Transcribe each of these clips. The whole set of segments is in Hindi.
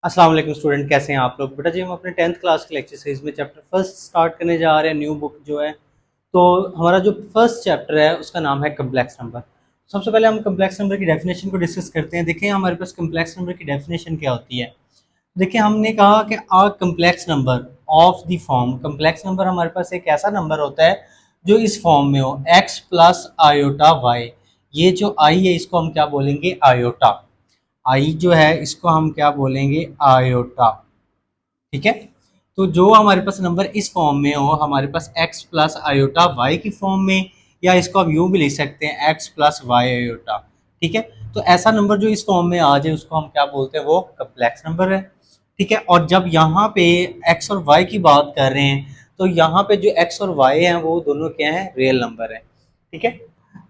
अस्सलाम वालेकुम स्टूडेंट, कैसे हैं आप लोग। बेटा जी हम अपने 10th क्लास के लेक्चर सीरीज में चैप्टर फर्स्ट स्टार्ट करने जा रहे हैं। न्यू बुक जो है, तो हमारा जो फर्स्ट चैप्टर है उसका नाम है कम्प्लेक्स नंबर। सबसे पहले हम कम्प्लेक्स नंबर की डेफिनेशन को डिस्कस करते हैं। देखिए हमारे पास कम्प्लेक्स नंबर की डेफिनेशन क्या होती है। देखिए हमने कहा कि a complex number of the form, complex number हमारे पास एक ऐसा नंबर होता है जो इस फॉर्म में हो एक्स प्लस आयोटा वाई। ये जो आई है इसको हम क्या बोलेंगे, आयोटा। आई जो है इसको हम क्या बोलेंगे, आयोटा। ठीक है। तो जो हमारे पास नंबर इस फॉर्म में हो, हमारे पास x प्लस आयोटा वाई की फॉर्म में, या इसको हम यूं भी लिख सकते हैं x प्लस वाई आयोटा। ठीक है। तो ऐसा नंबर जो इस फॉर्म में आ जाए उसको हम क्या बोलते हैं, वो कम्प्लेक्स नंबर है। ठीक है। और जब यहाँ पे x और y की बात कर रहे हैं तो यहाँ पे जो x और y हैं वो दोनों क्या है, रियल नंबर है। ठीक है।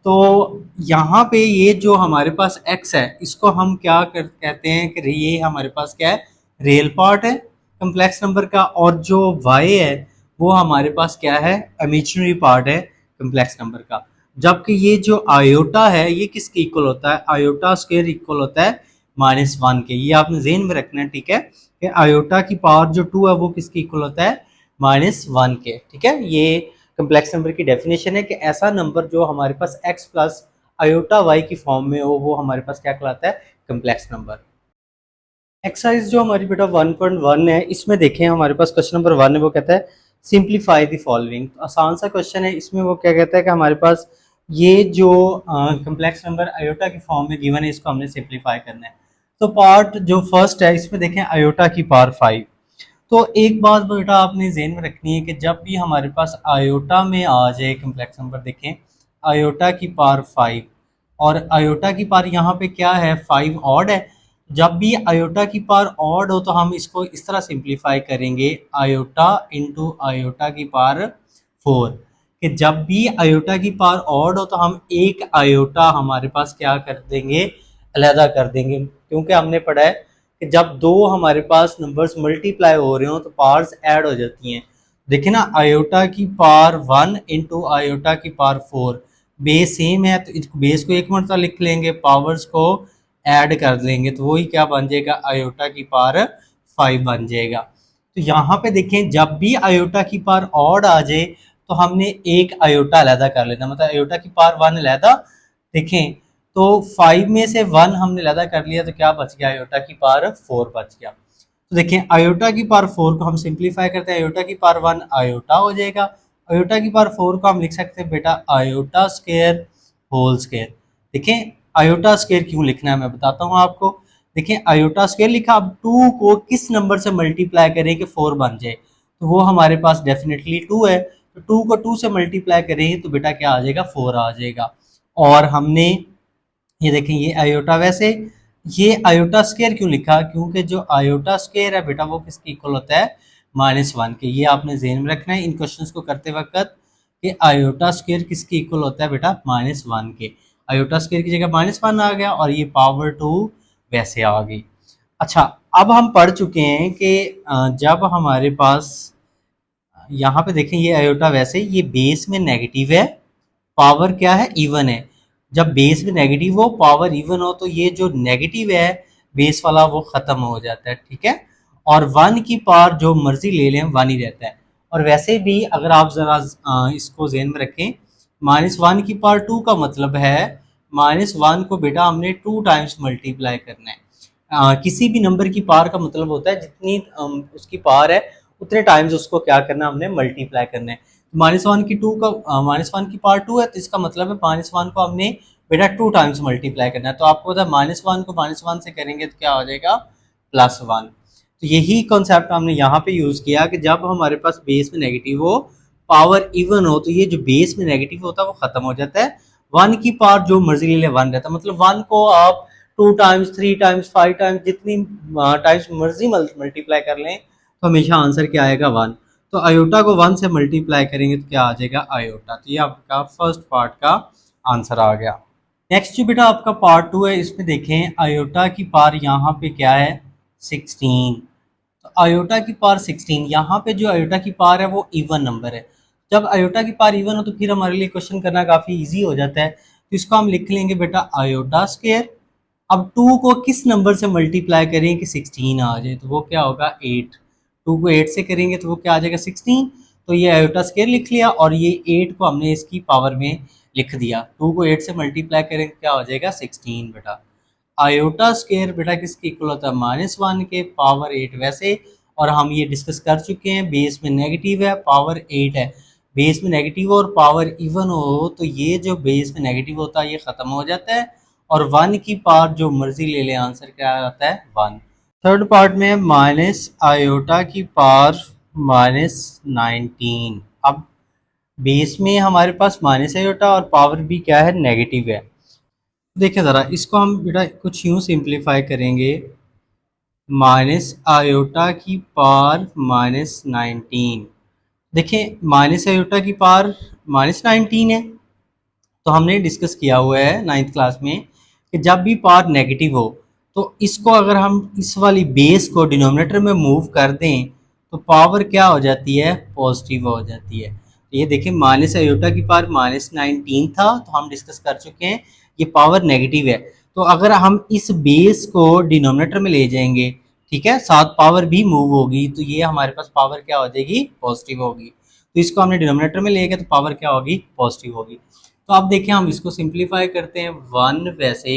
तो यहाँ पे ये जो हमारे पास x है इसको हम क्या कहते हैं कि ये हमारे पास क्या है, रियल पार्ट है कम्प्लेक्स नंबर का। और जो y है वो हमारे पास क्या है, इमेजिनरी पार्ट है कम्प्लेक्स नंबर का। जबकि ये जो आयोटा है ये किसके इक्वल होता है, आयोटा स्क्वायर इक्वल होता है -1 के। ये आपने ज़हन में रखना है। ठीक है। कि आयोटा की पावर जो 2 है वो किसके इक्वल होता है, -1 के। ठीक है। ये कम्प्लेक्स नंबर की डेफिनेशन है कि ऐसा नंबर जो हमारे पास x प्लस आयोटा वाई की फॉर्म में हो वो हमारे पास क्या कहलाता है, कम्प्लेक्स नंबर। एक्सरसाइज जो हमारी बेटा 1.1 है इसमें देखें हमारे पास क्वेश्चन नंबर 1 है, वो कहता है सिंप्लीफाई द फॉलोइंग। आसान सा क्वेश्चन है। इसमें वो क्या कहता है कि हमारे पास ये जो कम्प्लेक्स नंबर आयोटा की फॉर्म में गिवन है इसको हमने सिंप्लीफाई करना है। तो पार्ट जो फर्स्ट है इसमें देखें आयोटा की पावर 5। तो एक बात बेटा आपने ज़हन में रखनी है कि जब भी हमारे पास आयोटा में आ जाए कम्प्लेक्स नंबर, देखें आयोटा की पावर 5 और आयोटा की पावर यहाँ पे क्या है, 5 ऑड है। जब भी आयोटा की पावर ऑड हो तो हम इसको इस तरह सिंप्लीफाई करेंगे, आयोटा इंटू आयोटा की पावर 4। कि जब भी आयोटा की पावर ऑड हो तो हम एक आयोटा हमारे पास क्या कर देंगे, अलहदा कर देंगे। क्योंकि हमने पढ़ा है कि जब दो हमारे पास नंबर्स मल्टीप्लाई हो रहे हो तो पावर्स ऐड हो जाती हैं। देखिए ना, आयोटा की पावर 1 इंटू आयोटा की पावर 4, बेस सेम है तो बेस को एक मरतबा लिख लेंगे, पावर्स को ऐड कर लेंगे तो वही क्या बन जाएगा, आयोटा की पावर 5 बन जाएगा। तो यहाँ पे देखें जब भी आयोटा की पावर ऑड आ जाए तो हमने एक आयोटा अलहदा कर लेना, मतलब आयोटा की पावर 1 अलहदा। देखें तो 5 में से 1 हमने अलहदा कर लिया तो क्या बच गया, आयोटा की पावर 4 बच गया। तो देखें आयोटा की पावर 4 को हम सिंप्लीफाई करते हैं, आयोटा की पावर 1 आयोटा हो जाएगा। आयोटा की पावर 4 को हम लिख सकते हैं बेटा आयोटा स्क्वायर होल स्क्वायर। देखें आयोटा स्क्वायर क्यों लिखना है मैं बताता हूँ आपको। देखें आयोटा स्क्वायर लिखा, अब 2 को किस नंबर से मल्टीप्लाई करें कि 4 बन जाए, तो वो हमारे पास डेफिनेटली 2 है। तो 2 को 2 से मल्टीप्लाई करें तो बेटा क्या आ जाएगा, 4 आ जाएगा। और हमने ये देखें ये आयोटा, वैसे ये आयोटा स्क्वायर क्यों लिखा, क्योंकि जो आयोटा स्क्वायर है बेटा वो किसके इक्वल होता है, -1 के। ये आपने ज़हन में रखना है इन क्वेश्चंस को करते वक्त कि आयोटा स्क्वायर किसके इक्वल होता है बेटा, -1 के। आयोटा स्क्वायर की जगह -1 आ गया और ये पावर 2 वैसे आ गई। अच्छा, अब हम पढ़ चुके हैं कि जब हमारे पास यहाँ पे देखें ये आयोटा, वैसे ये बेस में नेगेटिव है, पावर क्या है, इवन है। जब बेस में नेगेटिव हो पावर इवन हो तो ये जो नेगेटिव है बेस वाला वो खत्म हो जाता है। ठीक है। और 1 की पावर जो मर्जी ले लें 1 ही रहता है। और वैसे भी अगर आप जरा इसको ज़हन में रखें, -1 की पावर 2 का मतलब है -1 को बेटा हमने 2 टाइम्स मल्टीप्लाई करना है। किसी भी नंबर की पावर का मतलब होता है जितनी उसकी पावर है उतने टाइम्स उसको क्या करना, हमने मल्टीप्लाई करना है। -1 की -1 की पावर 2 है तो इसका मतलब है -1 को हमने बेटा 2 टाइम्स मल्टीप्लाई करना है। तो आपको पता है -1 को -1 से करेंगे तो क्या हो जाएगा, +1। तो यही कॉन्सेप्ट हमने यहाँ पे यूज़ किया कि जब हमारे पास बेस में नेगेटिव हो पावर इवन हो तो ये जो बेस में नेगेटिव होता है वो खत्म हो जाता है। 1 की पावर जो मर्जी ले ले 1 रहता है। मतलब 1 को आप 2 टाइम्स 3 टाइम्स 5 टाइम्स जितनी टाइम्स मर्जी मल्टीप्लाई कर लें तो हमेशा आंसर क्या आएगा, 1। तो आयोटा को 1 से मल्टीप्लाई करेंगे तो क्या आ जाएगा, आयोटा। तो ये आपका फर्स्ट पार्ट का आंसर आ गया। नेक्स्ट जो बेटा आपका पार्ट 2 है इसमें देखें आयोटा की पावर यहाँ पे क्या है, 16। तो आयोटा की पावर 16, यहाँ पे जो आयोटा की पावर है वो इवन नंबर है। जब आयोटा की पावर इवन हो तो फिर हमारे लिए क्वेश्चन करना काफ़ी ईजी हो जाता है। तो इसको हम लिख लेंगे बेटा आयोटा स्क्वायर अब 2 को किस नंबर से मल्टीप्लाई करें कि 16 आ जाए, तो वो क्या होगा 8। 2 को 8 से करेंगे तो वो क्या आ जाएगा 16। तो ये आयोटा स्केयर लिख लिया और ये 8 को हमने इसकी पावर में लिख दिया। 2 को 8 से मल्टीप्लाई करेंगे क्या हो जाएगा 16 बेटा। आयोटा स्केयर बेटा किसके इक्वल होता है -1 के पावर 8 वैसे। और हम ये डिस्कस कर चुके हैं, बेस में नेगेटिव है पावर 8 है। बेस में नेगेटिव और पावर इवन हो तो ये जो बेस में नेगेटिव होता है ये ख़त्म हो जाता है और 1 की पावर जो मर्जी ले ले, आंसर क्या आता है 1। थर्ड पार्ट में माइनस आयोटा की पावर -19। अब बेस में हमारे पास माइनस आयोटा और पावर भी क्या है नेगेटिव है। देखिए ज़रा इसको हम बेटा कुछ यूँ सिंप्लीफाई करेंगे, माइनस आयोटा की पावर -19। देखिए माइनस आयोटा की पावर -19 है, तो हमने डिस्कस किया हुआ है 9th क्लास में कि जब भी पावर नेगेटिव हो तो इसको अगर हम इस वाली बेस को डिनोमिनेटर में मूव कर दें तो पावर क्या हो जाती है पॉजिटिव हो जाती है। तो ये देखिए माइनस आयोटा की पावर -19 था, तो हम डिस्कस कर चुके हैं ये पावर नेगेटिव है। तो अगर हम इस बेस को डिनोमिनेटर में ले जाएंगे, ठीक है, साथ पावर भी मूव होगी तो ये हमारे पास पावर क्या हो जाएगी पॉजिटिव होगी। तो इसको हमने डिनोमिनेटर में ले गए तो पावर क्या होगी पॉजिटिव होगी। तो अब देखिए हम इसको सिंप्लीफाई करते हैं 1 वैसे।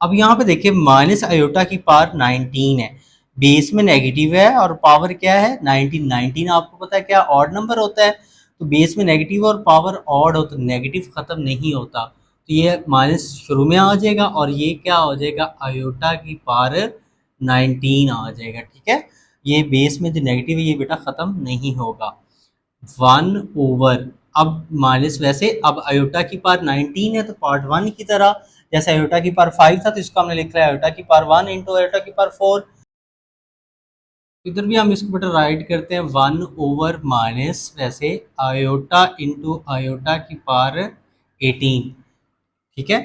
अब यहाँ पे देखिए माइनस आयोटा की पावर 19 है, बेस में नेगेटिव है और पावर क्या है 19। 19 आपको पता है क्या ऑड नंबर होता है, तो बेस में नेगेटिव और पावर ऑड हो तो नेगेटिव ख़त्म नहीं होता, तो ये माइनस शुरू में आ जाएगा और ये क्या हो जाएगा आयोटा की पावर 19 आ जाएगा। ठीक है, ये बेस में जो नेगेटिव है ये बेटा ख़त्म नहीं होगा। 1/, अब माइनस वैसे अब आयोटा की पावर 19 है तो पार्ट 1 की तरह, जैसे आयोटा की पावर 5 था तो इसको हमने लिख लिया आयोटा की पावर 1 इंटू आयोटा की पावर 4। इधर भी हम इसको बेटा राइट करते हैं 1/, माइनस वैसे आयोटा इंटू आयोटा की पावर 18। ठीक है,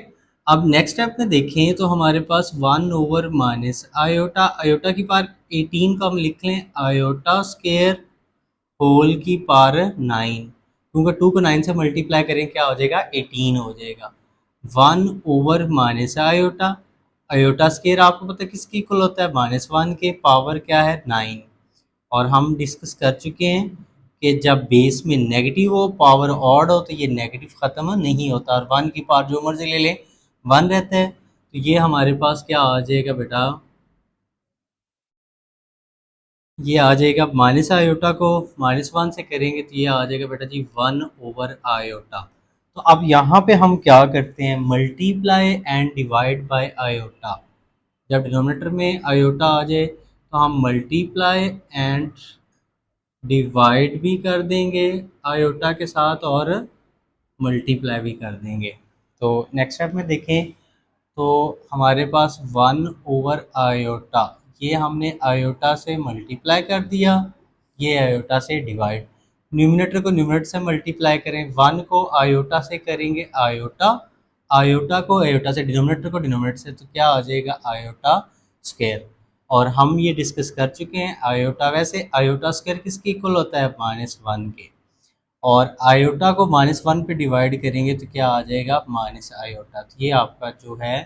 अब नेक्स्ट स्टेप में देखें तो हमारे पास 1/, माइनस आयोटा आयोटा की पावर 18 को हम लिख लें आयोटा स्केयर होल की पावर 9, क्योंकि 2 को 9 से मल्टीप्लाई करें क्या हो जाएगा 18 हो जाएगा। 1/, माइनस आयोटा आयोटा स्केयर आपको पता है किसकी इक्वल होता है -1 के पावर क्या है 9। और हम डिस्कस कर चुके हैं कि जब बेस में नेगेटिव हो पावर ऑड हो तो ये नेगेटिव ख़त्म नहीं होता और 1 की पावर जो मर्जी ले लें 1 रहता है। तो ये हमारे पास क्या आ जाएगा बेटा, ये आ जाएगा माइनस आयोटा को -1 से करेंगे तो ये आ जाएगा बेटा जी 1/आयोटा। तो अब यहाँ पे हम क्या करते हैं multiply and divide by iota. जब डिनोमिनेटर में आयोटा आ जाए तो हम मल्टीप्लाई एंड डिवाइड भी कर देंगे आयोटा के साथ और मल्टीप्लाई भी कर देंगे। तो नेक्स्ट स्टेप में देखें तो हमारे पास 1/आयोटा, ये हमने आयोटा से मल्टीप्लाई कर दिया, ये आयोटा से डिवाइड। न्यूमिनेटर को न्यूमिनेटर से मल्टीप्लाई करें, 1 को आयोटा से करेंगे आयोटा, आयोटा को आयोटा से, डिनोमिनेटर को डिनोमिनेटर से, तो क्या आ जाएगा आयोटा स्क्वायर। और हम ये डिस्कस कर चुके हैं आयोटा वैसे आयोटा स्क्वायर किसके इक्वल होता है -1 के, और आयोटा को -1 पे डिवाइड करेंगे तो क्या आ जाएगा माइनस आयोटा। तो ये आपका जो है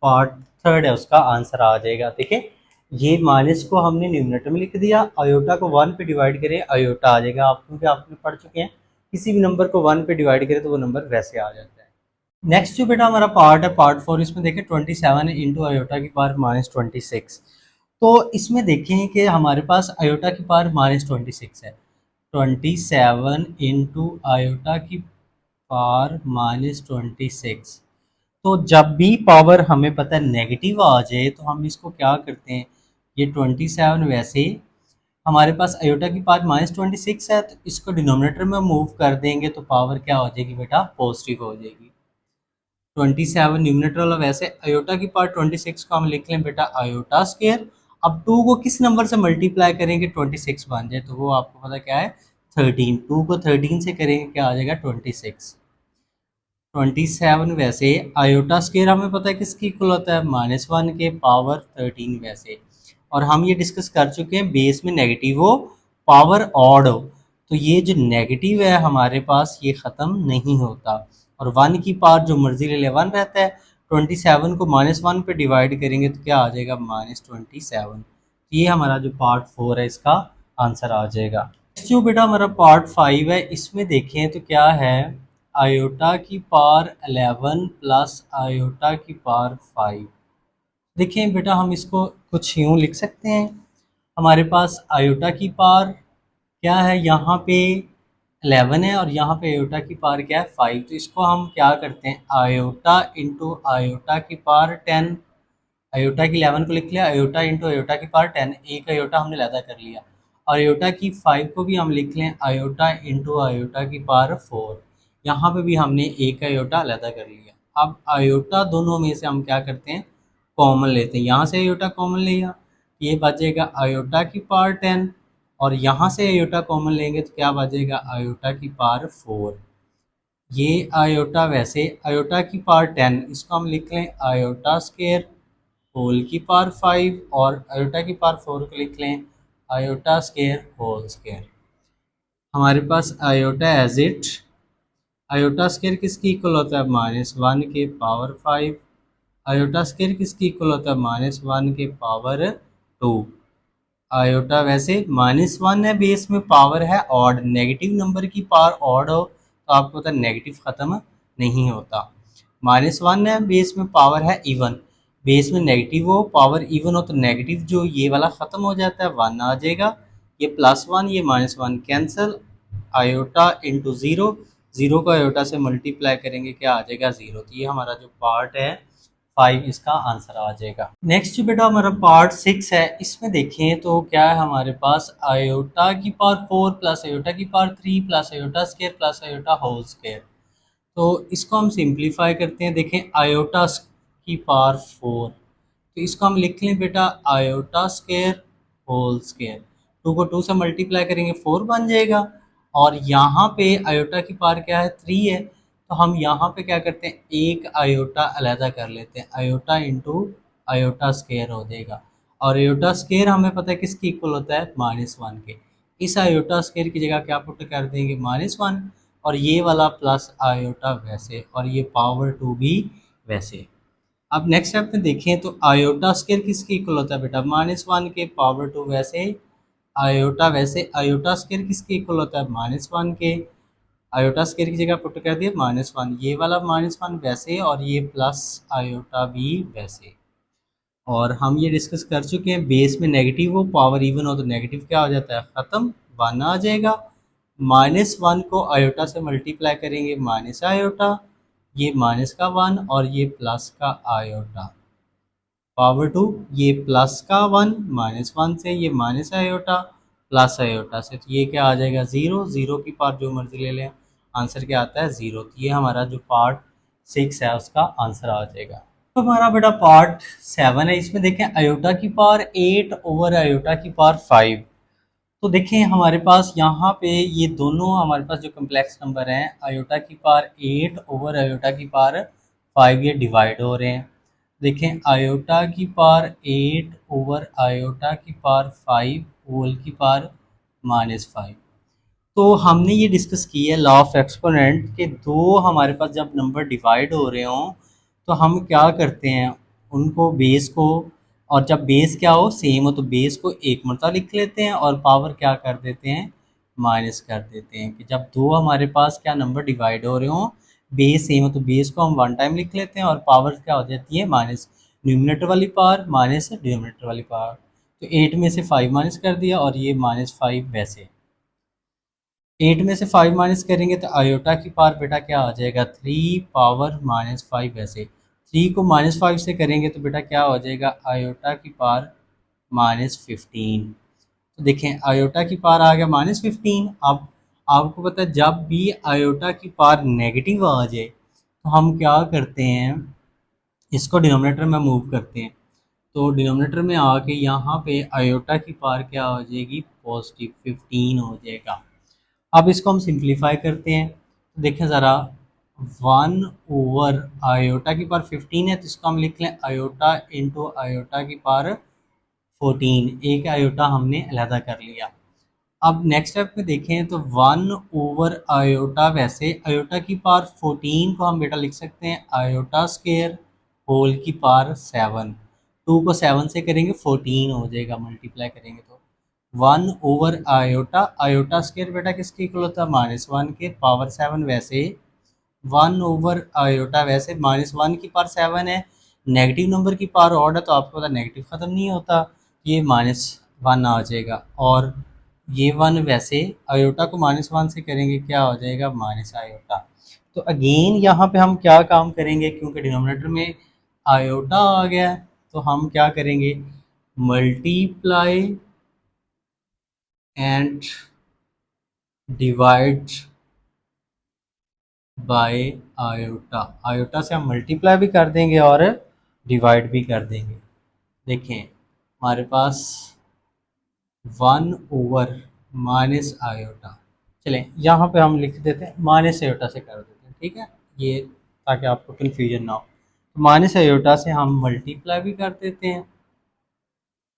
पार्ट 3 है उसका आंसर आ जाएगा। देखिए ये माइनस को हमने न्यूमिनेटर में लिख दिया, आयोटा को 1 पे डिवाइड करें आयोटा आ जाएगा। आप क्योंकि आपने पढ़ चुके हैं किसी भी नंबर को 1 पे डिवाइड करें तो वो नंबर वैसे आ जाता है। नेक्स्ट जो बेटा हमारा पार्ट है पार्ट 4, इसमें देखें 27 इंटू आयोटा की पावर -26। तो इसमें देखें कि हमारे पास आयोटा की पावर -26 है, 27 इंटू आयोटा की पावर -26। तो जब भी पावर हमें पता है नेगेटिव आ जाए तो हम इसको क्या करते हैं, ये 27 वैसे हमारे पास आयोटा की पावर -26 है तो इसको डिनोमिनेटर में मूव कर देंगे तो पावर क्या हो जाएगी बेटा पॉजिटिव हो जाएगी। 27 न्यूमिनेटर वाला वैसे आयोटा की पावर 26 को हम लिख लें बेटा आयोटा स्क्वायर। अब 2 को किस नंबर से मल्टीप्लाई करेंगे 26 बन जाए, तो वो आपको पता क्या है 13। 2 को 13 से करेंगे क्या आ जाएगा 26। 27 वैसे आयोटा स्क्वायर हमें पता है किसकी इक्वल होता है -1 के पावर 13 वैसे। और हम ये डिस्कस कर चुके हैं बेस में नेगेटिव हो पावर ऑड हो तो ये जो नेगेटिव है हमारे पास ये ख़त्म नहीं होता और 1 की पावर जो मर्जी ले ले 1 रहता है। 27 को -1 पे डिवाइड करेंगे तो क्या आ जाएगा -27। तो ये हमारा जो पार्ट 4 है इसका आंसर आ जाएगा। नेक्स्ट जो बेटा हमारा पार्ट 5 है, इसमें देखें तो क्या है, आयोटा की पावर 11 प्लस आयोटा की पावर 5। देखिए बेटा हम इसको कुछ यूँ लिख सकते हैं, हमारे पास आयोटा की पावर क्या है, यहाँ पे 11 है और यहाँ पे आयोटा की पावर क्या है 5। तो इसको हम क्या करते हैं, आयोटा इंटू आयोटा की पावर 10, आयोटा की 11 को लिख लिया, आयोटा इंटू आयोटा की पावर 10, एक आयोटा हमने लैदा कर लिया, और आयोटा की 5 को भी हम लिख लें आयोटा इंटू आयोटा की पावर 4, यहाँ पे भी हमने एक आयोटा लैदा कर लिया। अब आयोटा दोनों में से हम क्या करते हैं, कॉमन लेते हैं, यहाँ से आयोटा कॉमन लिया, ये बचेगा आयोटा की पावर 10, और यहाँ से आयोटा कॉमन लेंगे तो क्या बचेगा आयोटा की पावर 4। ये आयोटा वैसे आयोटा की पावर 10, इसको हम लिख लें आयोटा स्क्वायर होल की पावर 5, और आयोटा की पावर 4 को लिख लें आयोटा स्क्वायर होल स्क्वायर। हमारे पास iota as it, iota square किसकी इक्वल होता है -1 के पावर 5, आयोटा स्क्वायर किसकी इक्वल होता है -1 के पावर 2। आयोटा वैसे -1 है, बेस में पावर है ऑड, नेगेटिव नंबर की पावर ऑड हो तो आपको पता है नेगेटिव ख़त्म नहीं होता। -1 है, बेस में पावर है इवन, बेस में नेगेटिव हो पावर इवन हो तो नेगेटिव जो ये वाला ख़त्म हो जाता है 1 आ जाएगा, ये +1 ये -1 cancel, iota into zero, zero को आयोटा से मल्टीप्लाई करेंगे क्या आ जाएगा 0। तो ये हमारा जो पार्ट है 5 इसका आंसर आ जाएगा। नेक्स्ट जो बेटा हमारा पार्ट 6 है, इसमें देखें तो क्या है हमारे पास आयोटा की पावर 4 प्लस आयोटा की power 3 plus iota square plus iota whole square. तो इसको हम सिंप्लीफाई करते हैं, देखें आयोटा की पावर 4, तो इसको हम लिख लें बेटा आयोटा स्क्वायर होल स्क्वायर, 2 को 2 से मल्टीप्लाई करेंगे 4 बन जाएगा, और यहाँ पे आयोटा की पावर क्या है 3 है, तो हम यहाँ पे क्या करते हैं एक आयोटा अलहदा कर लेते हैं, आयोटा इंटू आयोटा स्क्वायर हो जाएगा, और आयोटा स्क्वायर हमें पता है किसकी इक्वल होता है -1 के, इस आयोटा स्क्वायर की जगह क्या पुट कर देंगे -1, और ये वाला प्लस आयोटा वैसे, और ये पावर 2 भी वैसे। अब नेक्स्ट स्टेप में देखें तो आयोटा स्क्वायर किसकी इक्वल होता है बेटा -1 के पावर 2 वैसे, आयोटा वैसे, आयोटा स्क्वायर किसकी इक्वल होता है -1 के, आयोटा स्क्वायर की जगह पुट कर दिया -1, ये वाला -1 वैसे, और ये प्लस आयोटा भी वैसे। और हम ये डिस्कस कर चुके हैं, बेस में नेगेटिव हो पावर इवन हो तो नेगेटिव क्या हो जाता है ख़त्म, 1 आ जाएगा, -1 को आयोटा से मल्टीप्लाई करेंगे माइनस आयोटा, ये माइनस का 1 और ये प्लस का आयोटा, पावर 2, ये प्लस का 1 -1 से, ये माइनस आयोटा प्लस आयोटा से, तो ये क्या आ जाएगा 0, 0 की पावर जो मर्जी ले लें, आंसर क्या आता है 0। तो ये हमारा जो पार्ट 6 है उसका आंसर आ जाएगा। तो हमारा बेटा पार्ट 7 है, इसमें देखें आयोटा की पावर 8 ओवर आयोटा की पावर 5। तो देखें हमारे पास यहाँ पे ये दोनों हमारे पास जो कम्प्लेक्स नंबर हैं आयोटा की पावर 8 ओवर आयोटा की पावर 5 ये डिवाइड हो रहे हैं। देखें आयोटा की पावर 8 ओवर आयोटा की पावर 5 होल की पावर -5। तो हमने ये डिस्कस की है लॉ ऑफ एक्सपोनेंट के दो हमारे पास जब नंबर डिवाइड हो रहे हों तो हम क्या करते हैं उनको बेस को, और जब बेस क्या हो सेम हो तो बेस को एक मरतबा लिख लेते हैं और पावर क्या कर देते हैं माइनस कर देते हैं, कि जब दो हमारे पास क्या नंबर डिवाइड हो रहे हों बेस सेम हो तो बेस को हम 1 टाइम लिख लेते हैं और पावर क्या हो जाती है माइनस, न्यूमिनेटर वाली पावर माइनस डिनोमिनेटर वाली पावर। तो 8 में से 5 माइनस कर दिया और ये -5 वैसे, 8 में से 5 माइनस करेंगे तो आयोटा की पावर बेटा क्या आ जाएगा 3 पावर -5 ऐसे, 3 को -5 से करेंगे तो बेटा क्या हो जाएगा आयोटा की पावर -15। तो देखें आयोटा की पावर आ गया -15। अब आपको पता है जब भी आयोटा की पावर नेगेटिव आ जाए तो हम क्या करते हैं इसको डिनोमिनेटर में मूव करते हैं, तो डिनोमिनेटर में आके यहाँ पे आयोटा की पावर क्या हो जाएगी पॉजिटिव 15 हो जाएगा। अब इसको हम सिंप्लीफाई करते हैं तो देखें ज़रा 1 ओवर आयोटा की पावर 15 है तो इसको हम लिख लें आयोटा इंटू आयोटा की पावर 14, एक आयोटा हमने अलहदा कर लिया। अब नेक्स्ट स्टेप में देखें तो 1 ओवर आयोटा, वैसे आयोटा की पावर 14 को हम बेटा लिख सकते हैं आयोटा स्क्वायर होल की पावर 7। 2 को 7 से करेंगे 14 हो जाएगा, मल्टीप्लाई करेंगे तो 1/आयोटा। आयोटा स्क्वायर बेटा किसके इक्वल होता है, -1 के पावर 7। वैसे 1/आयोटा, वैसे -1 की पावर 7 है, नेगेटिव नंबर की पावर ऑड है तो आपको पता नेगेटिव ख़त्म नहीं होता, ये -1 आ जाएगा। और ये 1 वैसे आयोटा को -1 से करेंगे क्या हो जाएगा, -आयोटा। तो अगेन यहाँ पे हम क्या काम करेंगे, क्योंकि डिनोमिनेटर में आयोटा आ गया है, तो हम क्या करेंगे, multiply and divide by iota. Iota से हम मल्टीप्लाई भी कर देंगे और डिवाइड भी कर देंगे। देखें हमारे पास 1/-आयोटा, चलें यहाँ पे हम लिख देते हैं -आयोटा से कर देते हैं, ठीक है, ये ताकि आपको कन्फ्यूजन ना हो। तो -आयोटा से हम मल्टीप्लाई भी कर देते हैं,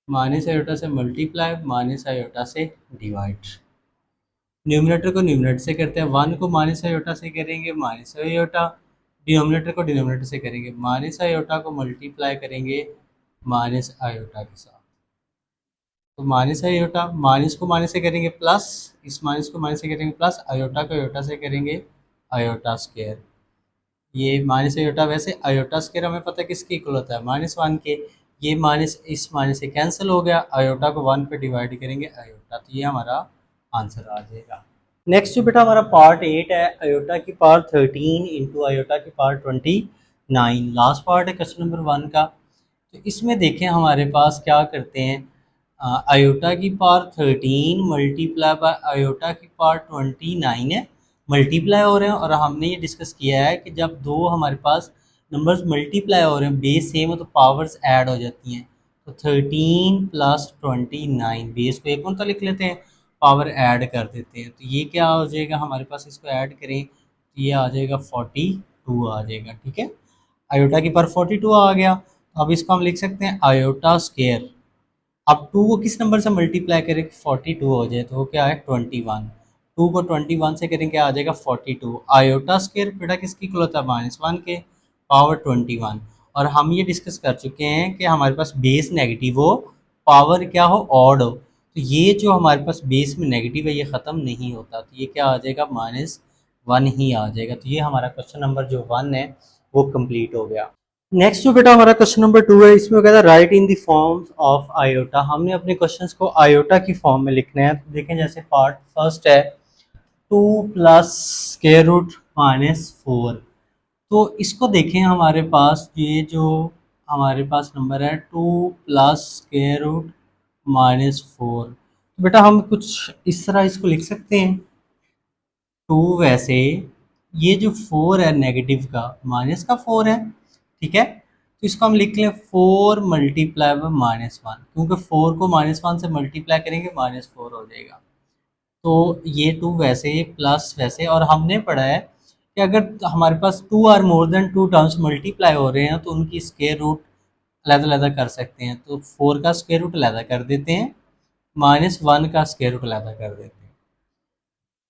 -आयोटा से मल्टीप्लाई, -आयोटा से डिवाइड। न्यूमरेटर को न्यूमरेटर से करते हैं, 1 को -आयोटा से करेंगे -आयोटा, डिनोमिनेटर को डिनोमिनेटर से करेंगे, -आयोटा को मल्टीप्लाई करेंगे -आयोटा के साथ। तो -आयोटा, माइनस को माइनस से करेंगे प्लस, इस माइनस को माइनस से करेंगे प्लस, आयोटा को आयोटा से करेंगे आयोटा स्क्वायर। ये -आयोटा, वैसे आयोटा स्क्वायर हमें पता है किसके इक्वल होता है, -1 के। ये माइनस इस माइनस से कैंसिल हो गया, आयोटा को 1 पे डिवाइड करेंगे आयोटा, तो ये हमारा आंसर आ जाएगा। नेक्स्ट जो बेटा हमारा पार्ट 8 है, आयोटा की पावर 13 इंटू आयोटा की पावर 29, लास्ट पार्ट है क्वेश्चन नंबर 1 का। तो इसमें देखें हमारे पास क्या करते हैं, आयोटा की पावर 13 मल्टीप्लाई बाय आयोटा की पावर 29 है, मल्टीप्लाई हो रहे हैं। और हमने ये डिस्कस किया है कि जब दो हमारे पास नंबर्स मल्टीप्लाई हो रहे हैं, बेस सेम हो तो पावर्स ऐड हो जाती हैं। तो 13 + 29, बेस को एक उनका लिख लेते हैं, पावर ऐड कर देते हैं, तो ये क्या हो जाएगा हमारे पास, इसको ऐड करें तो ये आ जाएगा 42 आ जाएगा, ठीक है। आयोटा की पावर 42 आ गया, तो अब इसको हम लिख सकते हैं आयोटा स्क्वायर। अब 2 को किस नंबर से मल्टीप्लाई करें 42 हो जाए, तो वो क्या है 21। 2 को 21 से करेंगे आ जाएगा 42। आयोटा स्क्वायर बेटा किसकी इक्वल होता है, -1 के पावर 21। और हम ये डिस्कस कर चुके हैं कि हमारे पास बेस नेगेटिव हो, पावर क्या हो, ऑड हो, तो ये जो हमारे पास बेस में नेगेटिव है ये ख़त्म नहीं होता, तो ये क्या आ जाएगा, -1 ही आ जाएगा। तो ये हमारा क्वेश्चन नंबर जो 1 है वो कंप्लीट हो गया। नेक्स्ट जो बेटा हमारा क्वेश्चन नंबर 2 है, इसमें कहता है right in the forms of iota. हमने अपने क्वेश्चंस को आयोटा की फॉर्म में लिखना है। तो देखें जैसे पार्ट फर्स्ट है 2 + स्क्वायर रूट -4। तो इसको देखें हमारे पास ये जो हमारे पास नंबर है 2 + स्क्वायर रूट -4, तो बेटा हम कुछ इस तरह इसको लिख सकते हैं। 2 वैसे ये जो 4 है नेगेटिव का, माइनस का 4 है, ठीक है, तो इसको हम लिख लें 4 मल्टीप्लाई बाय -1, क्योंकि 4 को -1 से मल्टीप्लाई करेंगे -4 हो जाएगा। तो ये 2 वैसे प्लस वैसे, और हमने पढ़ा है कि अगर हमारे पास 2 or more than 2 terms multiply हो रहे हैं तो उनकी स्क्वायर रूट अलग-अलग कर सकते हैं। तो 4 का स्क्वायर रूट अलग कर देते हैं, -1 का स्क्वायर रूट अलग कर देते हैं।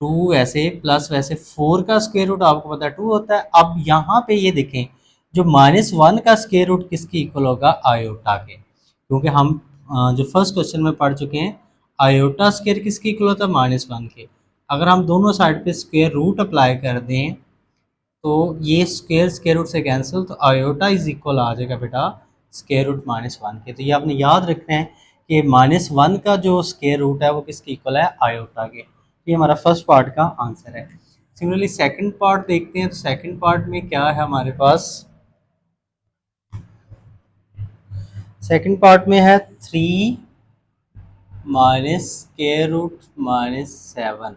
2 ऐसे प्लस वैसे, 4 का स्क्वायर रूट आपको पता है 2 होता है। अब यहाँ पे ये देखें जो -1 का स्क्वायर रूट किसकी इक्वल होगा, आयोटा के, क्योंकि हम जो फर्स्ट क्वेश्चन में पढ़ चुके हैं आयोटा स्क्वायर किसकी इक्वल होता है, -1 के। अगर हम दोनों साइड पे स्क्वायर रूट अप्लाई कर दें तो ये स्क्वायर स्क्वायर रूट से कैंसिल, तो आयोटा इज इक्वल आ जाएगा बेटा स्क्वायर रूट -1 के। तो ये आपने याद रखना है कि -1 का जो स्क्वायर रूट है वो किसके इक्वल है, आयोटा के। ये हमारा फर्स्ट पार्ट का आंसर है। सिमिलरली सेकंड पार्ट देखते हैं, तो सेकंड पार्ट में क्या है हमारे पास, सेकंड पार्ट में है 3 स्क्वायर रूट -7।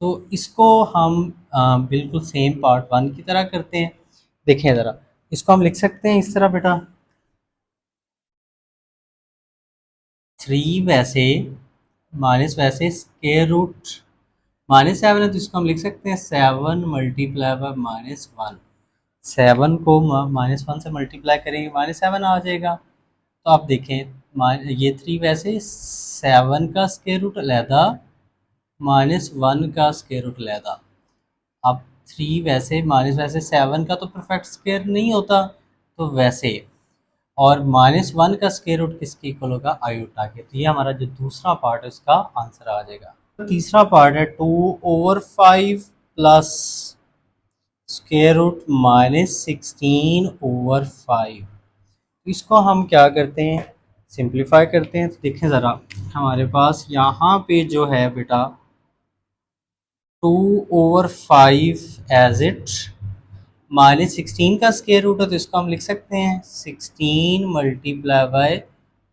तो इसको हम बिल्कुल सेम पार्ट 1 की तरह करते हैं। देखें ज़रा, इसको हम लिख सकते हैं इस तरह बेटा, 3 वैसे माइनस वैसे स्क्वायर रूट -7 है, तो इसको हम लिख सकते हैं 7 मल्टीप्लाई बाय -1। 7 को -1 से मल्टीप्लाई करेंगे -7 आ जाएगा। तो आप देखें ये 3 वैसे 7 का स्क्वायर रूट अलहदा, -1 का स्क्वायर रूट अलहदा। अब 3 वैसे माइनस वैसे 7 का तो परफेक्ट स्क्वायर नहीं होता, तो वैसे, और -1 का स्क्वायर रूट किसके इक्वल होगा, आयोटा के। तो ये हमारा जो दूसरा पार्ट है उसका आंसर आ जाएगा। तीसरा पार्ट है 2/5 प्लस स्क्वायर रूट -16/5। इसको हम क्या करते हैं, सिंप्लीफाई करते हैं। तो देखें ज़रा, हमारे पास यहाँ पे जो है बेटा 2/5 एज इट, -16 का स्क्वायर रूट है तो इसको हम लिख सकते हैं 16 मल्टीप्लाई बाय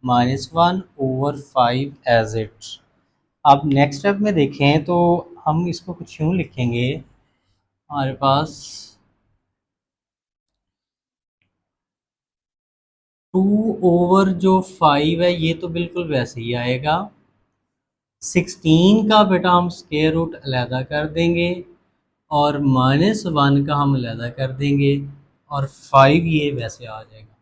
-1/5 एज इट। अब नेक्स्ट स्टेप में देखें तो हम इसको कुछ यूँ लिखेंगे, हमारे पास 2/5 है, ये तो बिल्कुल वैसे ही आएगा। 16 का बेटा हम स्क्वायर रूट अलहदा कर देंगे और -1 का हम अलहदा कर देंगे, और 5 ये वैसे आ जाएगा।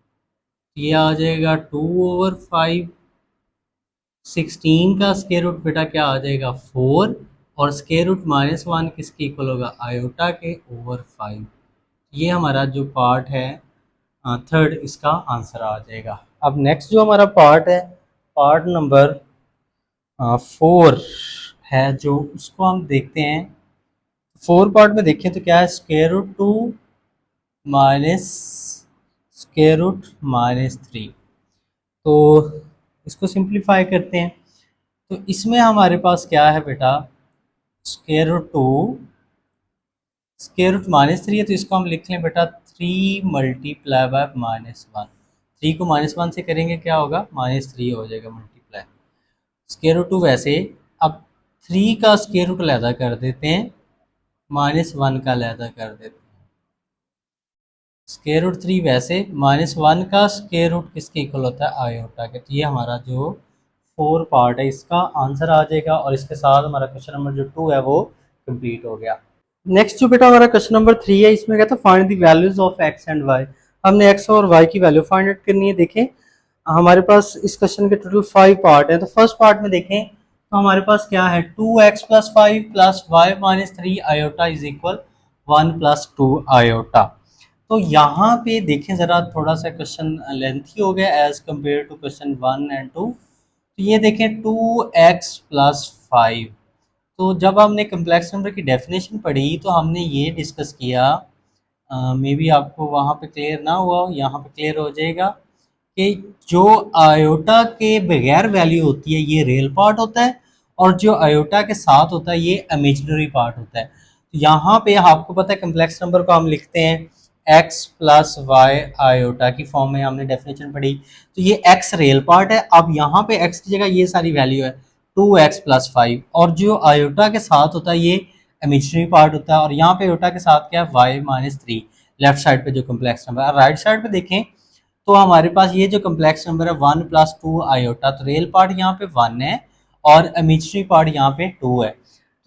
ये आ जाएगा 2/5। 16 का स्क्वायर रूट बेटा क्या आ जाएगा, 4, और स्क्वायर रूट -1 किसके इक्वल होगा, आयोटा के ओवर 5। ये हमारा जो पार्ट है थर्ड, इसका आंसर आ जाएगा। अब नेक्स्ट जो हमारा पार्ट है, पार्ट नंबर 4 है, जो उसको हम देखते हैं। 4 पार्ट में देखें तो क्या है, square root 2 minus square root -3। तो इसको सिंप्लीफाई करते हैं। तो इसमें हमारे पास क्या है बेटा, स्क्वायर रूट 2 स्क्वायर रूट -3 है, तो इसको हम लिख लें बेटा 3 मल्टीप्लाई बाय -1। 3 को -1 से करेंगे क्या होगा, -3 हो जाएगा मल्टीप्लाई। स्क्वायर रूट 2 वैसे, अब 3 का स्क्वायर रूट अलहदा कर देते हैं, -1 का अलहदा कर देते हैं। स्क्वायर रूट 3 वैसे, -1 का स्क्वायर रूट किसके इक्वल होता है, आयोटा के। तो ये हमारा जो 4 पार्ट है इसका आंसर आ जाएगा, और इसके साथ हमारा क्वेश्चन नंबर जो 2 है वो कंप्लीट हो गया। नेक्स्ट जो बेटा हमारा क्वेश्चन नंबर 3 है, इसमें कहता है find the values of x and y. हमने एक्स और वाई की वैल्यू फाइंड आउट करनी है। देखें हमारे पास इस क्वेश्चन के टोटल 5 पार्ट हैं। तो फर्स्ट पार्ट में देखें तो हमारे पास क्या है, 2x + 5 + y - 3 iota is equal 1 + 2 iota. तो यहाँ पे देखें ज़रा, थोड़ा सा क्वेश्चन लेंथी हो गया as compare to question 1 and 2। तो ये देखें 2x + 5। तो जब हमने कम्प्लेक्स नंबर की डेफिनेशन पढ़ी तो हमने ये डिस्कस किया, मे बी आपको वहाँ पे क्लियर ना हुआ हो, यहाँ पे क्लियर हो जाएगा कि जो आयोटा के बगैर वैल्यू होती है ये रियल पार्ट होता है, और जो आयोटा के साथ होता है ये इमेजिनरी पार्ट होता है। तो यहाँ पे आपको पता है कम्प्लेक्स नंबर को हम लिखते हैं x + y आयोटा की फॉर्म में, हमने डेफिनेशन पढ़ी। तो ये x रियल पार्ट है। अब यहाँ पे x की जगह ये सारी वैल्यू है 2x + 5, और जो आयोटा के साथ होता है ये इमेजिनरी पार्ट होता है, और यहाँ पे आयोटा के साथ क्या है, y - 3 लेफ्ट साइड पे जो कम्प्लेक्स नंबर है। राइट साइड पे देखें तो हमारे पास ये जो कम्प्लेक्स नंबर है 1 + 2 आयोटा, तो रियल पार्ट यहाँ पे 1 है और इमेजिनरी पार्ट यहाँ पे 2 है।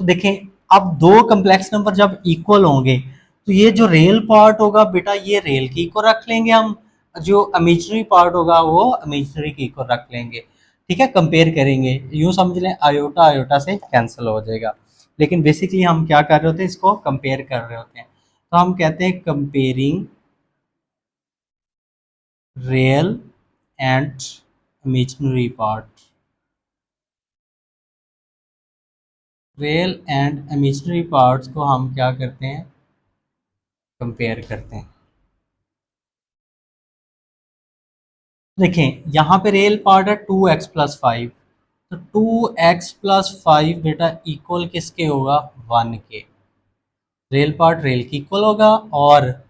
तो देखें अब दो कम्प्लेक्स नंबर जब इक्वल होंगे तो ये जो रियल पार्ट होगा बेटा ये रियल की इक्वल रख लेंगे हम, जो इमेजिनरी पार्ट होगा वो इमेजिनरी की इक्वल रख लेंगे। ठीक है, कंपेयर करेंगे, यूँ समझ लें आयोटा आयोटा से कैंसिल हो जाएगा। लेकिन बेसिकली हम क्या कर रहे होते हैं, इसको कंपेयर कर रहे होते हैं। तो हम कहते हैं comparing real and imaginary part. Real and imaginary parts को हम क्या करते हैं, कंपेयर करते हैं। देखें यहाँ पे रियल पार्ट है 2x + 5, तो 2x + 5 बेटा इक्वल किसके होगा, 1 के। रियल पार्ट रियल की इक्वल होगा, और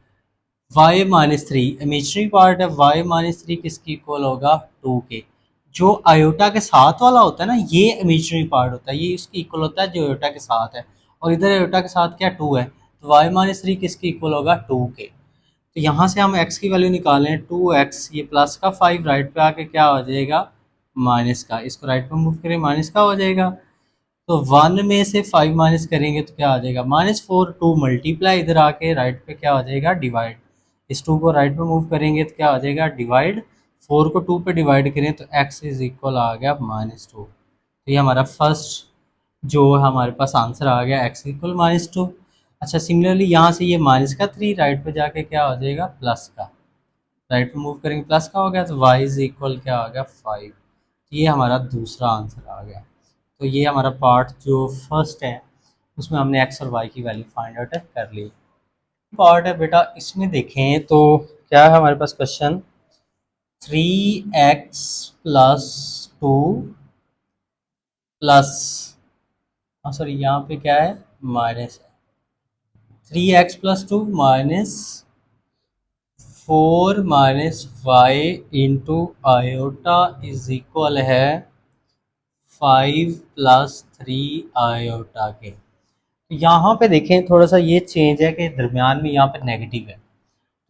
y - 3 इमेजिनरी पार्ट है, y - 3 किसकी इक्वल होगा, 2 के। जो आयोटा के साथ वाला होता है ना ये इमेजिनरी पार्ट होता है, ये इसकी इक्वल होता है जो आयोटा के साथ है, और इधर आयोटा के साथ क्या 2 है, तो y - 3 किसकी इक्वल होगा, 2 के। तो यहाँ से हम x की वैल्यू निकालें, 2x, ये प्लस का 5 राइट पे आके क्या हो जाएगा, माइनस का। इसको राइट पे मूव करें, माइनस का हो जाएगा। तो 1 में से 5 माइनस करेंगे तो क्या आ जाएगा, -4। 2 मल्टीप्लाई, इधर आके राइट पे क्या हो जाएगा, डिवाइड। इस 2 को राइट पे मूव करेंगे तो क्या हो जाएगा, डिवाइड। 4 को 2 पे डिवाइड करें तो x इज इक्वल आ गया -2। तो ये हमारा फर्स्ट जो हमारे पास आंसर आ गया, x इक्वल -2। अच्छा, सिमिलरली यहाँ से ये -3 राइट पे जाके क्या हो जाएगा, प्लस का। राइट पे मूव करेंगे प्लस का हो गया, तो y इज इक्वल क्या आ गया 5। ये हमारा दूसरा आंसर आ गया। तो ये हमारा पार्ट जो फर्स्ट है उसमें हमने x और y की वैल्यू फाइंड आउट कर ली। पार्ट है बेटा, इसमें देखें तो क्या है हमारे पास question, 3x plus 2 plus, sorry यहाँ पे क्या है माइनस है, 3x plus 2 minus 4 minus Y into iota is equal है 5 प्लस 3 आयोटा के। यहाँ पे देखें थोड़ा सा ये चेंज है कि दरमियान में यहाँ पे नेगेटिव है,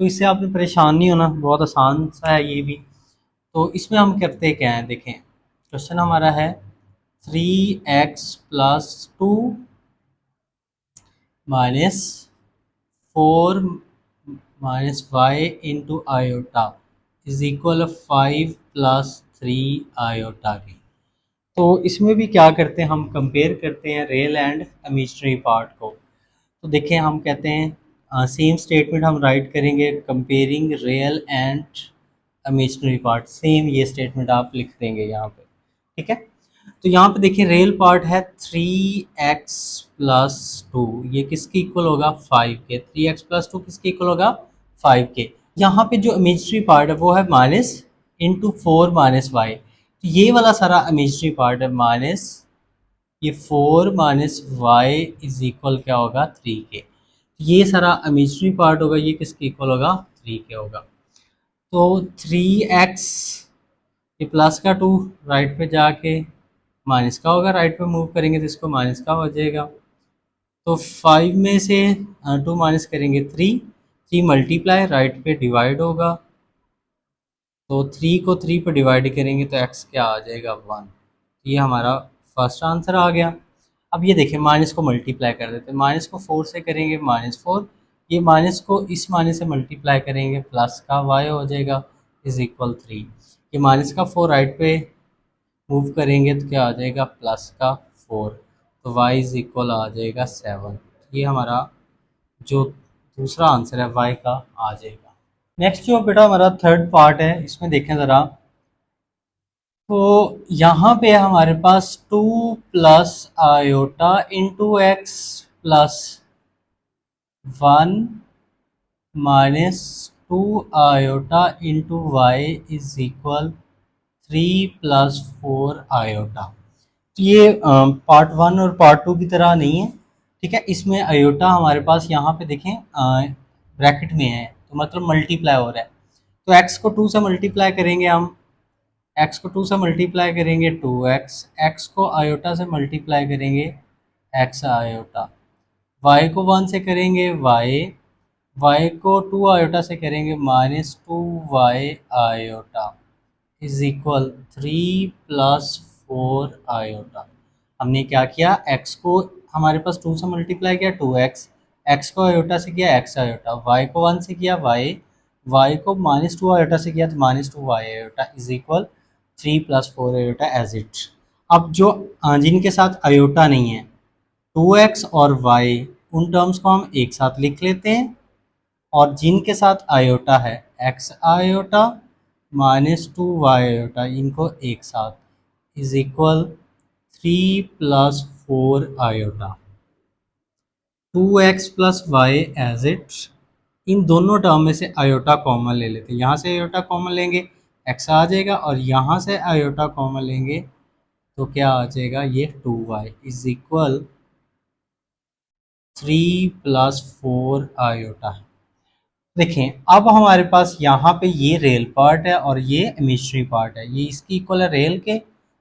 तो इससे आपने परेशान नहीं होना, बहुत आसान सा है ये भी। तो इसमें हम करते क्या हैं, देखें क्वेश्चन हमारा है 3x plus 2 minus 4 minus Y into iota is equal 5 plus 3 iota के। तो इसमें भी क्या करते हैं, हम कंपेयर करते हैं रियल एंड इमेजिनरी पार्ट को। तो देखें हम कहते हैं सेम स्टेटमेंट हम राइट करेंगे, comparing real and imaginary part, same ये स्टेटमेंट आप लिख देंगे यहाँ पे, ठीक है। तो यहाँ पे देखिए रियल पार्ट है 3x प्लस 2, ये किसके इक्वल होगा 5 के, 3x प्लस 2 किसके इक्वल होगा 5 के। यहाँ पे जो इमेजिनरी पार्ट है वो है माइनस इंटू 4 माइनस वाई, तो ये वाला सारा इमेजिनरी पार्ट है माइनस ये 4 माइनस वाई इज इक्वल क्या होगा 3 के। ये सारा इमेजिनरी पार्ट होगा, ये किसके इक्वल होगा 3 के होगा। तो 3x, ये प्लस का 2 राइट पे जाके माइनस का होगा, राइट पे मूव करेंगे तो इसको माइनस का हो जाएगा। तो 5 में से 2 माइनस करेंगे 3, 3 मल्टीप्लाई राइट पे डिवाइड होगा, तो 3 को 3 पे डिवाइड करेंगे तो x क्या आ जाएगा 1। ये हमारा फर्स्ट आंसर आ गया। अब ये देखें माइनस को मल्टीप्लाई कर देते हैं, माइनस को 4 से करेंगे -4, ये माइनस को इस माइनस से मल्टीप्लाई करेंगे प्लस का y हो जाएगा इज इक्वल 3। ये माइनस का 4 राइट पे मूव करेंगे तो क्या आ जाएगा प्लस का 4, तो y इज इक्वल आ जाएगा 7। ये हमारा जो दूसरा आंसर है y का आ जाएगा। नेक्स्ट जो बेटा हमारा थर्ड पार्ट है, इसमें देखें ज़रा, तो यहाँ पे हमारे पास 2 plus iota into x plus 1 minus 2 iota into y is equal 3 plus 4 iota. तो ये पार्ट 1 और पार्ट 2 की तरह नहीं है, ठीक है। इसमें आयोटा हमारे पास यहाँ पे देखें ब्रैकेट में है, तो मतलब मल्टीप्लाई हो रहा है। तो x को 2 से मल्टीप्लाई करेंगे हम, x को 2 से मल्टीप्लाई करेंगे 2x, x को आयोटा से मल्टीप्लाई करेंगे x आयोटा, y को 1 से करेंगे y, y को 2 आयोटा से करेंगे -2y iota is equal 3 plus 4 iota. हमने क्या किया, x को हमारे पास 2 से मल्टीप्लाई किया 2x, x को आयोटा से किया x आयोटा, y को 1 से किया y, y को -2 आयोटा से किया तो -2y iota is equal 3 plus 4 iota as it. अब जो जिनके साथ आयोटा नहीं है 2x और y, उन टर्म्स को हम एक साथ लिख लेते हैं, और जिनके साथ आयोटा है x आयोटा -2y आयोटा, इनको एक साथ is equal 3 plus 4 iota. 2x plus Y as it, इन दोनों टर्म में से आयोटा कॉमन ले लेते हैं, यहाँ से आयोटा कॉमन लेंगे x आ जाएगा, और यहाँ से आयोटा कॉमन लेंगे तो क्या आ जाएगा ये 2y is equal 3 plus 4 iota. देखें अब हमारे पास यहाँ पे ये रियल पार्ट है और ये इमेजिनरी पार्ट है, ये इसकी इक्वल है रियल के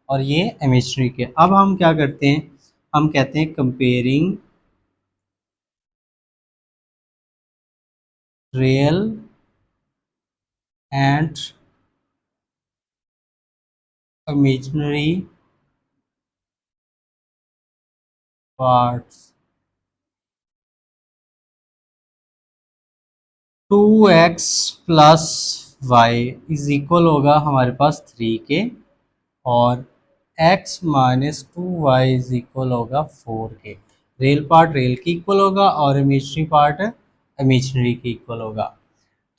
और ये इमेजिनरी के। अब हम क्या करते हैं, हम कहते हैं comparing real and imaginary parts. 2x plus y is equal होगा हमारे पास 3 के, और x minus 2y is equal होगा 4 के। रियल पार्ट रियल की इक्वल होगा और इमेजिनरी पार्ट इमेजिनरी की इक्वल होगा।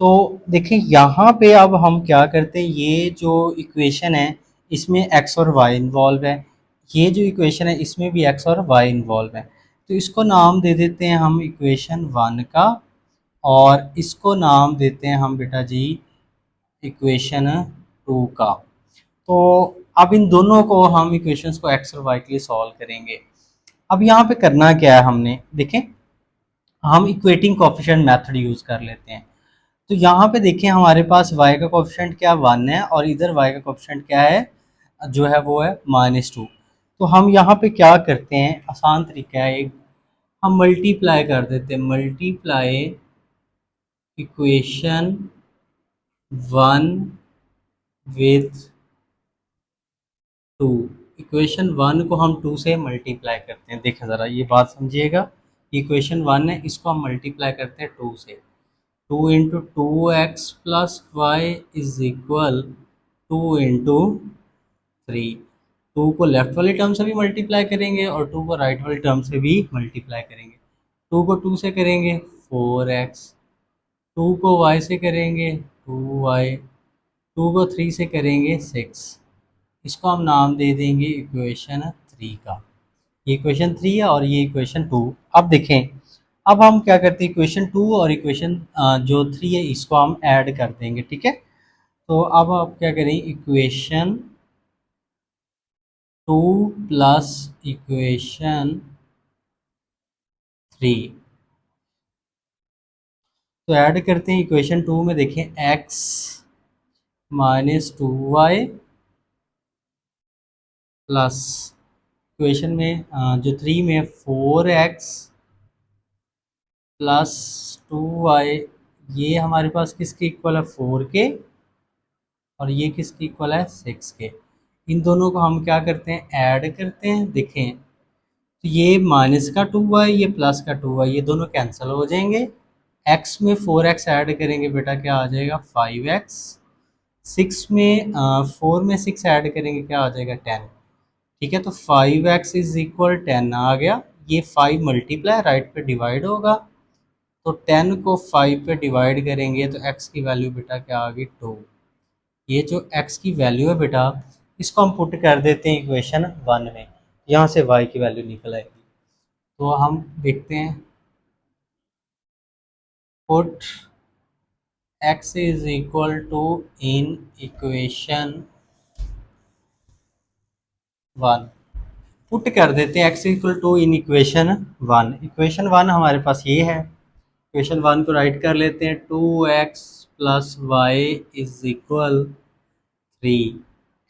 तो देखिए यहाँ पे अब हम क्या करते हैं, ये जो इक्वेशन है इसमें एक्स और वाई इन्वॉल्व है, ये जो इक्वेशन है इसमें भी एक्स और वाई इन्वॉल्व है। तो इसको नाम दे देते हैं हम इक्वेशन वन का, और इसको नाम देते हैं हम बेटा जी इक्वेशन टू का। तो अब इन दोनों को हम इक्वेशंस को एक्स और वाई के लिए सॉल्व करेंगे। अब यहाँ पे करना क्या है, हमने देखें हम इक्वेटिंग कोफिशिएंट मेथड यूज़ कर लेते हैं। तो यहाँ पे देखिए हमारे पास y का कोफिशिएंट क्या 1 है, और इधर y का कोफिशिएंट क्या है, जो है वो है -2। तो हम यहाँ पे क्या करते हैं, आसान तरीका है एक, हम मल्टीप्लाई कर देते हैं, multiply equation one with to. Equation one को हम टू से मल्टीप्लाई करते हैं, देखिए ज़रा ये बात समझिएगा। इक्वेशन वन है, इसको हम मल्टीप्लाई करते हैं टू से। Two into two x plus y is equal two into three. Two को लेफ्ट वाली टर्म से भी मल्टीप्लाई करेंगे और टू को राइट वाली टर्म से भी मल्टीप्लाई करेंगे। टू को टू से करेंगे 4x, टू को y से करेंगे 2y, टू को थ्री से करेंगे 6। इसको हम नाम दे देंगे इक्वेशन थ्री का। ये इक्वेशन थ्री है और ये इक्वेशन टू। अब देखें, अब हम क्या करते हैं, इक्वेशन टू और इक्वेशन जो थ्री है इसको हम ऐड कर देंगे, ठीक है। तो अब आप क्या करें, equation two plus equation three, तो ऐड करते हैं। इक्वेशन टू में देखें x minus two y plus equation में जो थ्री में 4x प्लस टू वाई, ये हमारे पास किसके इक्वल है, 4 के, और ये किसके इक्वल है, 6 के। इन दोनों को हम क्या करते हैं, ऐड करते हैं। देखें तो ये माइनस का 2y, ये प्लस का 2y, ये दोनों कैंसिल हो जाएंगे। x में 4x ऐड करेंगे बेटा, क्या आ जाएगा 5x। 6 में 4 में 6 ऐड करेंगे, क्या आ जाएगा 10। ठीक है, तो 5x इज इक्वल 10 आ गया। ये 5 मल्टीप्लाई राइट पे डिवाइड होगा, तो 10 को 5 पे डिवाइड करेंगे तो x की वैल्यू बेटा क्या आ गई 2। ये जो x की वैल्यू है बेटा, इसको हम पुट कर देते हैं इक्वेशन वन में, यहाँ से y की वैल्यू निकल आएगी। तो हम देखते हैं, put x is equal to in equation one, put कर देते हैं x equal to in equation one. Equation one हमारे पास ये है, इक्वेशन वन को राइट कर लेते हैं, 2x plus y is equal three.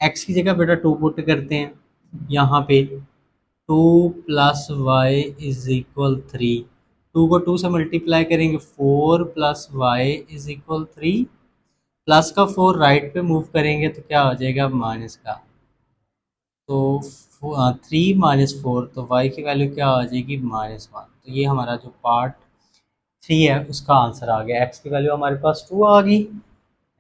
X की जगह बेटा टू पुट करते हैं यहाँ पे, two plus y is equal three. Two को टू से मल्टीप्लाई करेंगे, 4 plus y is equal three. Plus का 4 राइट पे मूव करेंगे तो क्या हो जाएगा, माइनस का। तो थ्री माइनस फोर, तो वाई की वैल्यू क्या आ जाएगी, -1। तो ये हमारा जो पार्ट थ्री है उसका आंसर आ गया। एक्स की वैल्यू हमारे पास 2 आ गई,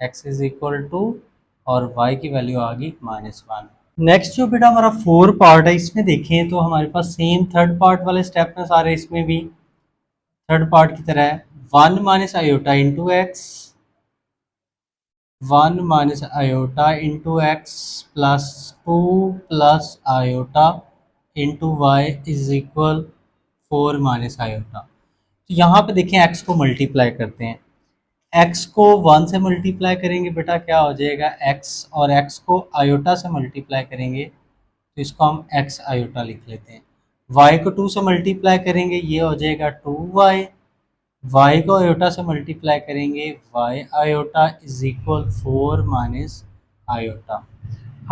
एक्स इज इक्वल टू, और वाई की वैल्यू आ गई -1। नेक्स्ट जो बेटा हमारा फोर पार्ट है, इसमें देखें तो हमारे पास सेम थर्ड पार्ट वाले स्टेप में सारे, इसमें भी थर्ड पार्ट की तरह है। 1 minus iota into x, 1 minus iota into x plus 2 plus iota into y is equal 4 minus iota. तो यहाँ पे देखें एक्स को मल्टीप्लाई करते हैं, एक्स को 1 से मल्टीप्लाई करेंगे बेटा क्या हो जाएगा एक्स, और एक्स को आयोटा से मल्टीप्लाई करेंगे तो इसको हम एक्स आयोटा लिख लेते हैं। वाई को 2 से मल्टीप्लाई करेंगे, ये हो जाएगा 2y। वाई को आयोटा से मल्टीप्लाई करेंगे, y iota is equal 4 minus iota.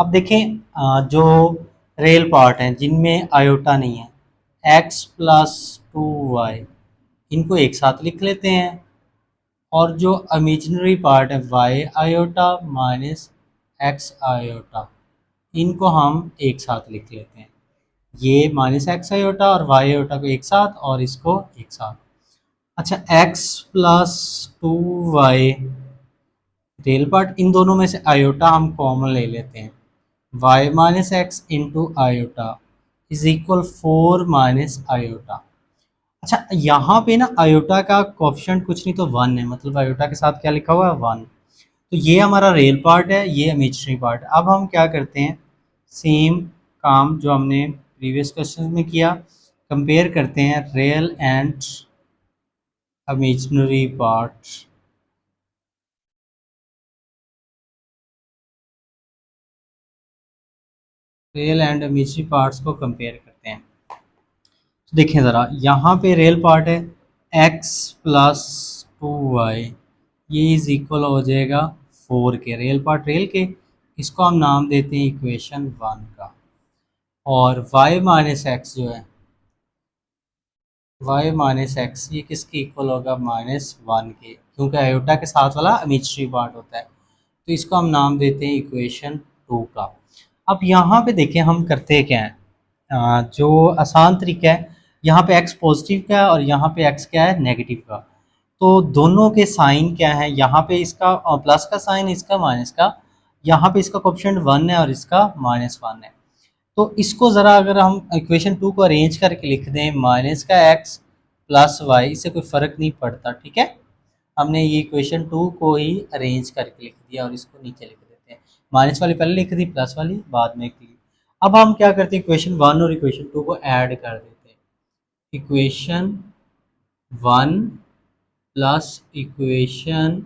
अब देखें जो रियल पार्ट हैं जिनमें आयोटा नहीं है, x प्लस 2y, इनको एक साथ लिख लेते हैं। और जो इमेजिनरी पार्ट है Y iota minus X iota, इनको हम एक साथ लिख लेते हैं। ये माइनस एक्स आयोटा और वाई आयोटा को एक साथ, और इसको एक साथ। अच्छा, x plus 2y real part, इन दोनों में से आयोटा हम कॉमन ले लेते हैं। y minus x into iota is equal 4 minus iota. अच्छा, यहाँ पे ना आयोटा का कोफिशिएंट कुछ नहीं तो वन है, मतलब आयोटा के साथ क्या लिखा हुआ है, वन। तो ये हमारा रियल पार्ट है, ये इमेजिनरी पार्ट है। अब हम क्या करते हैं, सेम काम जो हमने प्रीवियस क्वेश्चन में किया, कंपेयर करते हैं real and imaginary part. Real and imaginary parts को कंपेयर करते हैं। तो देखें ज़रा, यहाँ पे रियल पार्ट है x प्लस 2y, ये इज इक्वल हो जाएगा 4 के, रियल पार्ट रियल के, इसको हम नाम देते हैं इक्वेशन 1 का। और y माइनस एक्स जो है, y माइनस एक्स ये किसके इक्वल होगा, -1 के, क्योंकि आयोटा के साथ वाला इमेजिनरी पार्ट होता है। तो इसको हम नाम देते हैं इक्वेशन 2 का। अब यहाँ पे देखें हम करते क्या है, जो आसान तरीका है, यहाँ पे x पॉजिटिव का है और यहाँ पे x क्या है, नेगेटिव का। तो दोनों के साइन क्या है, यहाँ पे इसका प्लस का साइन, इसका माइनस का, यहाँ पे इसका कोएफिशिएंट 1 है और इसका -1 है। तो इसको ज़रा अगर हम इक्वेशन 2 को अरेंज करके लिख दें, माइनस का x प्लस वाई, इससे कोई फ़र्क नहीं पड़ता, ठीक है। हमने ये इक्वेशन 2 को ही अरेंज करके लिख दिया और इसको नीचे लिख देते हैं, माइनस वाली पहले लिख दी, प्लस वाली बाद में लिख दी। अब हम क्या करते हैं, इक्वेशन 1 और इक्वेशन 2 को ऐड कर देते हैं। इक्वेशन 1 प्लस इक्वेशन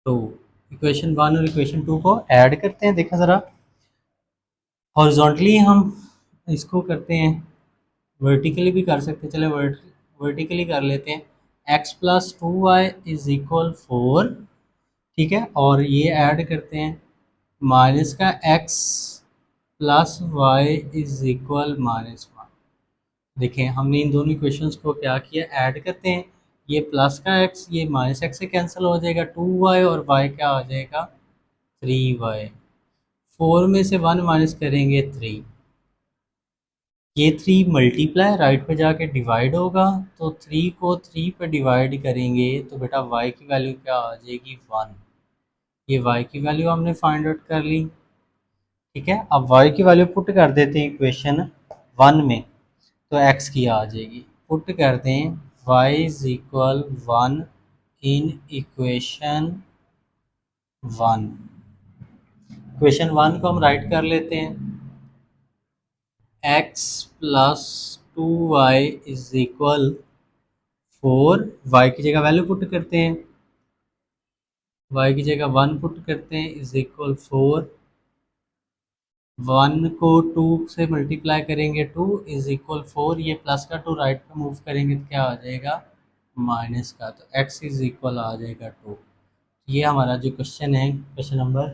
2, इक्वेशन 1 और इक्वेशन 2 को ऐड करते हैं। देखा ज़रा, हॉरिजॉन्टली हम इसको करते हैं, वर्टिकली भी कर सकते हैं, चले वर्टिकली कर लेते हैं। x plus 2y is equal 4, ठीक है, और ये ऐड करते हैं, माइनस का x plus y is equal -1। देखें हमने इन दोनों इक्वेशंस को क्या किया, ऐड करते हैं, ये प्लस का x ये माइनस एक्स से कैंसिल हो जाएगा, 2y और y क्या हो जाएगा, 3y। 4 में से 1 माइनस करेंगे 3, ये 3 मल्टीप्लाई राइट पे जाके डिवाइड होगा, तो 3 को 3 पे डिवाइड करेंगे तो बेटा y की वैल्यू क्या आ जाएगी, 1। ये y की वैल्यू हमने फाइंड आउट कर ली, ठीक है। अब y की वैल्यू पुट कर देते हैं इक्वेशन 1 में, तो x की आ जाएगी, पुट कर दें y is equal 1 in equation 1। Equation 1 को हम राइट कर लेते हैं, x plus 2y is equal 4, y की जगह वैल्यू पुट करते हैं, y की जगह 1 पुट करते हैं, इज इक्वल 4, 1 को 2 से मल्टीप्लाई करेंगे 2 इज इक्वल 4, ये प्लस का 2 राइट पे मूव करेंगे तो क्या आ जाएगा, माइनस का, तो x इज इक्वल आ जाएगा 2। ये हमारा जो क्वेश्चन है, क्वेश्चन नंबर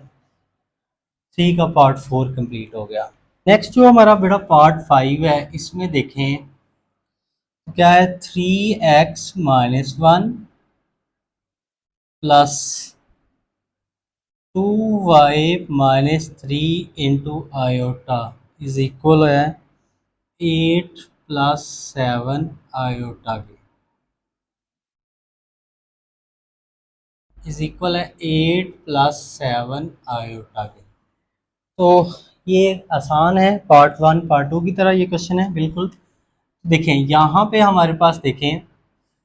3 का पार्ट 4 कंप्लीट हो गया। नेक्स्ट जो हमारा बेटा पार्ट 5 है, इसमें देखें क्या है, 3x-1 plus 2y-3 into iota is equal है 8 प्लस 7 आयोटा के, इज इक्वल है 8 प्लस 7 आयोटा के। तो ये आसान है, पार्ट 1 पार्ट 2 की तरह ये क्वेश्चन है बिल्कुल। देखें यहाँ पे हमारे पास देखें,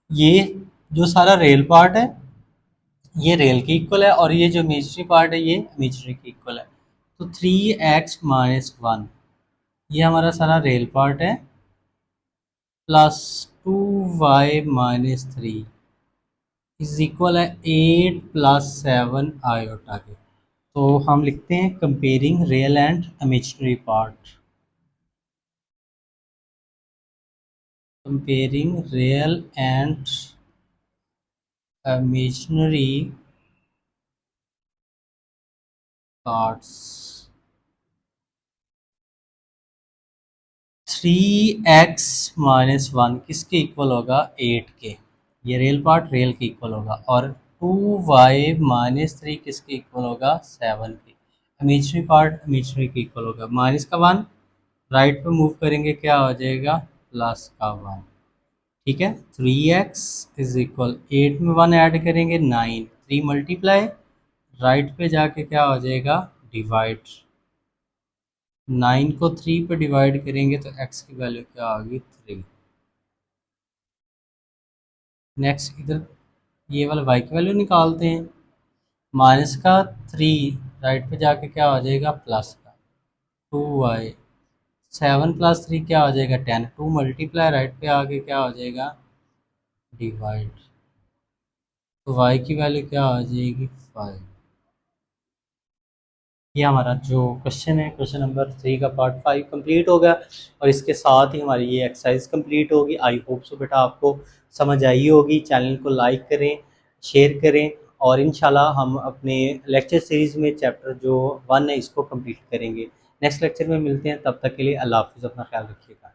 ये जो सारा रेल पार्ट है ये रेल के इक्वल है और ये जो इमेजिनरी पार्ट है ये इमेजिनरी के इक्वल है। तो 3x-1 ये हमारा सारा रेल पार्ट है, प्लस 2y-3 इज इक्वल है 8 प्लस 7 आयोटा के। तो हम लिखते हैं comparing real and imaginary part, comparing real and imaginary parts. 3x-1 किसके इक्वल होगा, 8 के, ये रियल पार्ट रियल के इक्वल होगा, और 2y-3 किसके इक्वल होगा, 7 के। इमेजिनरी पार्ट इमेजिनरी के इक्वल होगा, माइनस का 1 राइट पे मूव करेंगे क्या हो जाएगा, प्लस का 1, ठीक है। 3x इज इक्वल 8 में 1 ऐड करेंगे 9, 3 मल्टीप्लाई राइट पे जाके क्या हो जाएगा, डिवाइड, 9 को 3 पे डिवाइड करेंगे तो x की वैल्यू क्या आ गई, 3। नेक्स्ट इधर ये वाला वाई की वैल्यू निकालते हैं। माइनस का 3 राइट पे जाके क्या हो जाएगा प्लस का 2y। 7 + 3 क्या हो जाएगा 10। 2 मल्टीप्लाई राइट पे आके क्या हो जाएगा डिवाइड। तो y की वैल्यू क्या हो जाएगी 5। ये हमारा जो क्वेश्चन है क्वेश्चन नंबर 3 का पार्ट 5 कंप्लीट होगा और इसके साथ ही हमारी ये एक्सरसाइज कंप्लीट होगी। आई होप सो बेटा आपको समझ आई होगी। चैनल को लाइक करें, शेयर करें और इंशाल्लाह हम अपने लेक्चर सीरीज़ में चैप्टर जो 1 है इसको कंप्लीट करेंगे। नेक्स्ट लेक्चर में मिलते हैं, तब तक के लिए अल्लाह हाफ़िज़, अपना ख्याल रखिएगा।